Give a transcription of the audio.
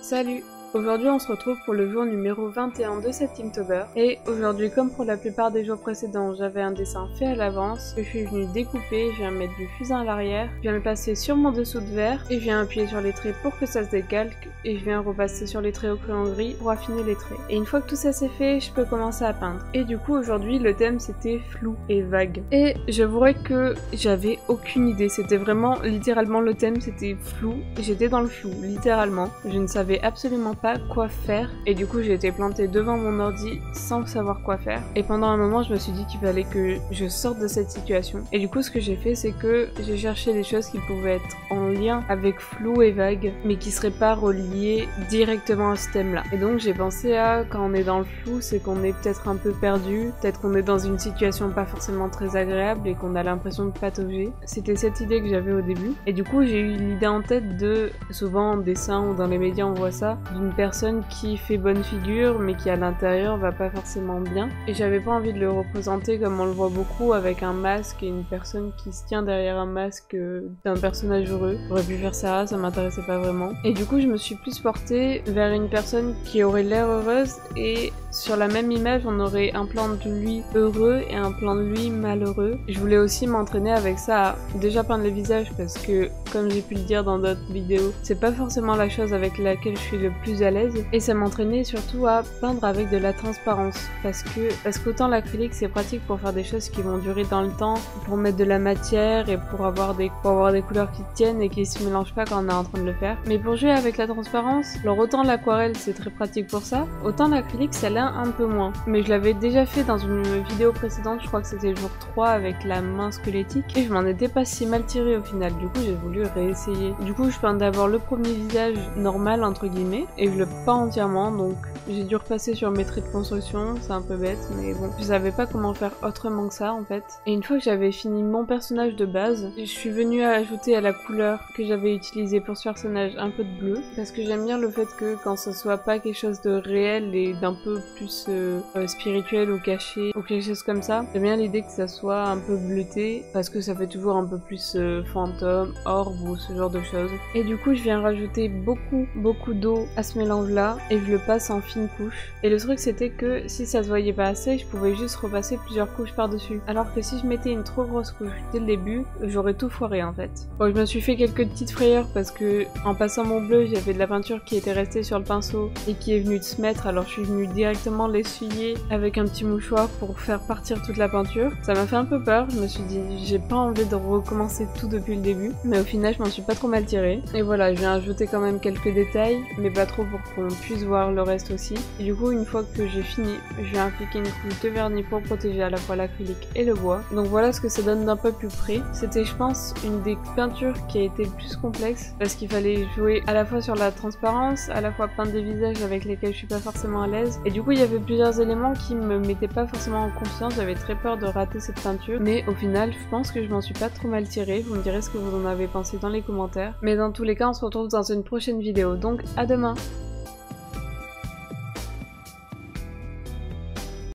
Salut! Aujourd'hui on se retrouve pour le jour numéro 21 de cet Inktober et aujourd'hui comme pour la plupart des jours précédents j'avais un dessin fait à l'avance que je suis venue découper, je viens mettre du fusain à l'arrière, je viens le passer sur mon dessous de verre et je viens appuyer sur les traits pour que ça se décalque et je viens repasser sur les traits au crayon gris pour affiner les traits. Et une fois que tout ça c'est fait, je peux commencer à peindre. Et du coup aujourd'hui le thème c'était flou et vague. Et j'avouerai que j'avais aucune idée, c'était vraiment littéralement le thème c'était flou, j'étais dans le flou littéralement, je ne savais absolument pas quoi faire et du coup j'ai été plantée devant mon ordi sans savoir quoi faire et pendant un moment je me suis dit qu'il fallait que je sorte de cette situation et du coup ce que j'ai fait c'est que j'ai cherché des choses qui pouvaient être en lien avec flou et vague mais qui seraient pas reliées directement à ce thème là et donc j'ai pensé à quand on est dans le flou c'est qu'on est peut-être un peu perdu, peut-être qu'on est dans une situation pas forcément très agréable et qu'on a l'impression de patauger. C'était cette idée que j'avais au début et du coup j'ai eu l'idée en tête de, souvent en dessin ou dans les médias on voit ça, d'une personne qui fait bonne figure mais qui à l'intérieur va pas forcément bien et j'avais pas envie de le représenter comme on le voit beaucoup avec un masque et une personne qui se tient derrière un masque d'un personnage heureux. J'aurais pu faire ça m'intéressait pas vraiment et du coup je me suis plus portée vers une personne qui aurait l'air heureuse et sur la même image on aurait un plan de lui heureux et un plan de lui malheureux. Je voulais aussi m'entraîner avec ça à déjà peindre les visages parce que comme j'ai pu le dire dans d'autres vidéos c'est pas forcément la chose avec laquelle je suis le plus à l'aise et ça m'entraînait surtout à peindre avec de la transparence parce qu'autant l'acrylique c'est pratique pour faire des choses qui vont durer dans le temps, pour mettre de la matière et pour avoir des couleurs qui tiennent et qui se mélangent pas quand on est en train de le faire, mais pour jouer avec la transparence, alors autant l'aquarelle c'est très pratique pour ça, autant l'acrylique ça l'est un peu moins, mais je l'avais déjà fait dans une vidéo précédente, je crois que c'était le jour 3 avec la main squelettique et je m'en étais pas si mal tirée au final, du coup j'ai voulu réessayer. Du coup je peins d'abord le premier visage normal entre guillemets et je le peins entièrement, donc j'ai dû repasser sur mes traits de construction, c'est un peu bête mais bon, je savais pas comment faire autrement que ça en fait. Et une fois que j'avais fini mon personnage de base, je suis venue à ajouter à la couleur que j'avais utilisée pour ce personnage un peu de bleu parce que j'aime bien le fait que quand ce soit pas quelque chose de réel et d'un peu plus spirituel ou caché ou quelque chose comme ça, j'aime bien l'idée que ça soit un peu bleuté parce que ça fait toujours un peu plus fantôme, orbe ou ce genre de choses. Et du coup je viens rajouter beaucoup d'eau à ce mélange là et je le passe en fine couche. Et le truc c'était que si ça se voyait pas assez, je pouvais juste repasser plusieurs couches par dessus. Alors que si je mettais une trop grosse couche dès le début, j'aurais tout foiré en fait. Bon, je me suis fait quelques petites frayeurs parce que en passant mon bleu, j'avais de la peinture qui était restée sur le pinceau et qui est venue de se mettre, alors je suis venue directement l'essuyer avec un petit mouchoir pour faire partir toute la peinture. Ça m'a fait un peu peur, je me suis dit j'ai pas envie de recommencer tout depuis le début, mais au final je m'en suis pas trop mal tirée. Et voilà, je viens ajouter quand même quelques détails, mais pas trop pour qu'on puisse voir le reste aussi. Et du coup une fois que j'ai fini, je vais appliquer une couche de vernis pour protéger à la fois l'acrylique et le bois. Donc voilà ce que ça donne d'un peu plus près. C'était je pense une des peintures qui a été le plus complexe parce qu'il fallait jouer à la fois sur la transparence, à la fois peindre des visages avec lesquels je suis pas forcément à l'aise. Et du coup il y avait plusieurs éléments qui me mettaient pas forcément en confiance, j'avais très peur de rater cette peinture. Mais au final je pense que je m'en suis pas trop mal tirée, vous me direz ce que vous en avez pensé dans les commentaires. Mais dans tous les cas on se retrouve dans une prochaine vidéo, donc à demain!